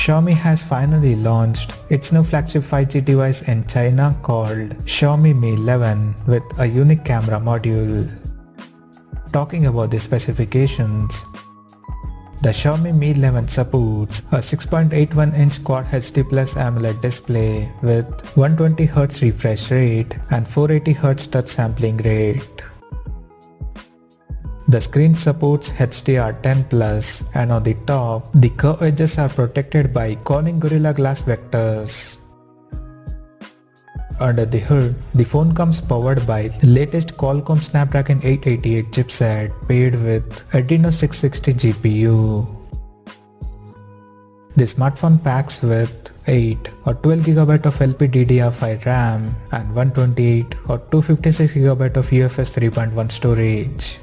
Xiaomi has finally launched its new flagship 5G device in China called Xiaomi Mi11 with a unique camera module. Talking about the specifications, the Xiaomi Mi11 supports a 6.81-inch Quad HD Plus AMOLED display with 120Hz refresh rate and 480Hz touch sampling rate. The screen supports HDR10+, and on the top, the curved edges are protected by Corning Gorilla Glass vectors. Under the hood, the phone comes powered by the latest Qualcomm Snapdragon 888 chipset paired with Adreno 660 GPU. The smartphone packs with 8 or 12GB of LPDDR5 RAM and 128 or 256GB of UFS 3.1 storage.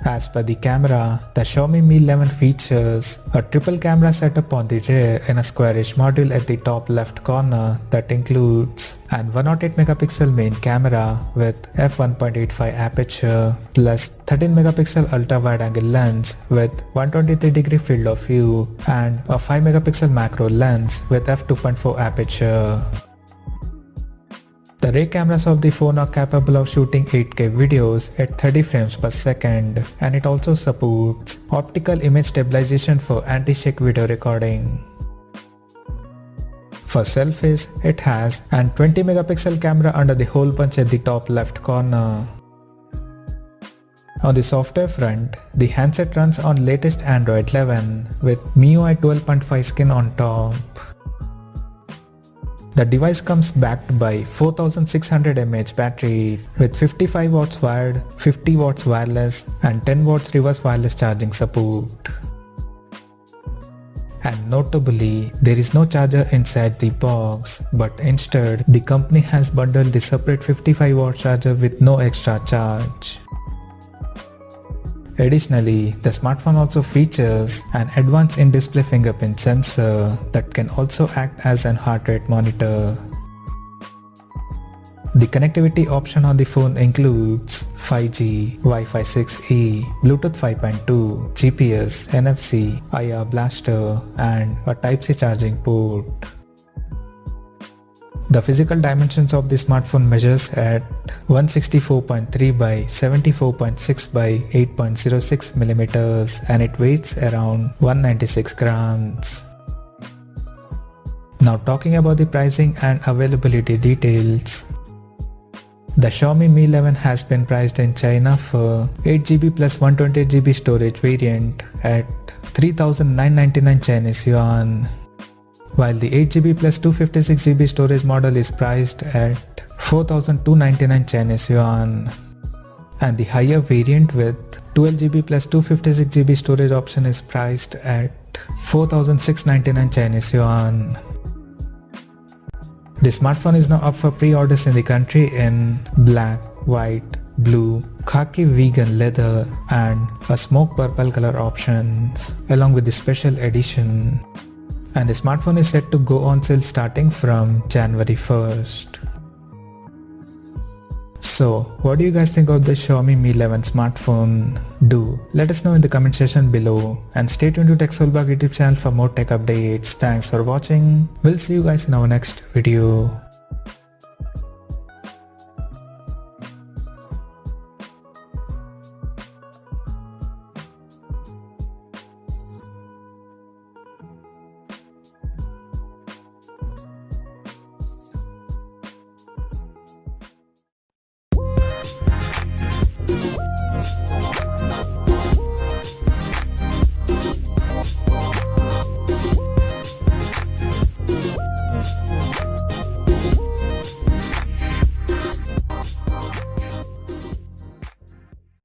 As per the camera, the Xiaomi Mi11 features a triple camera setup on the rear in a squarish module at the top left corner that includes an 108MP main camera with f1.85 aperture plus 13MP ultra wide angle lens with 123° field of view and a 5MP macro lens with f2.4 aperture. The rear cameras of the phone are capable of shooting 8K videos at 30 frames per second, and it also supports optical image stabilization for anti-shake video recording. For selfies, it has an 20MP camera under the hole punch at the top left corner. On the software front, the handset runs on latest Android 11 with MIUI 12.5 skin on top. The device comes backed by 4600 mAh battery with 55 watts wired, 50 watts wireless and 10 watts reverse wireless charging support. And notably, there is no charger inside the box, but instead the company has bundled the separate 55 watt charger with no extra charge. Additionally, the smartphone also features an advanced in-display fingerprint sensor that can also act as an heart rate monitor. The connectivity option on the phone includes 5G, Wi-Fi 6E, Bluetooth 5.2, GPS, NFC, IR blaster and a Type-C charging port. The physical dimensions of the smartphone measures at 164.3 by 74.6 by 8.06 millimeters and it weighs around 196 grams. Now talking about the pricing and availability details. The Xiaomi Mi11 has been priced in China for 8GB plus 128GB storage variant at 3,999 Chinese yuan. While the 8GB plus 256GB storage model is priced at 4,299 Chinese yuan, and the higher variant with 12GB plus 256GB storage option is priced at 4,699 Chinese yuan. The smartphone is now up for pre-orders in the country in black, white, blue, khaki vegan leather and a smoke purple color options along with the special edition. And the smartphone is set to go on sale starting from January 1st. So, what do you guys think of the Xiaomi Mi11 smartphone? Do let us know in the comment section below and stay tuned to TechSoulBug YouTube channel for more tech updates. Thanks for watching. We'll see you guys in our next video.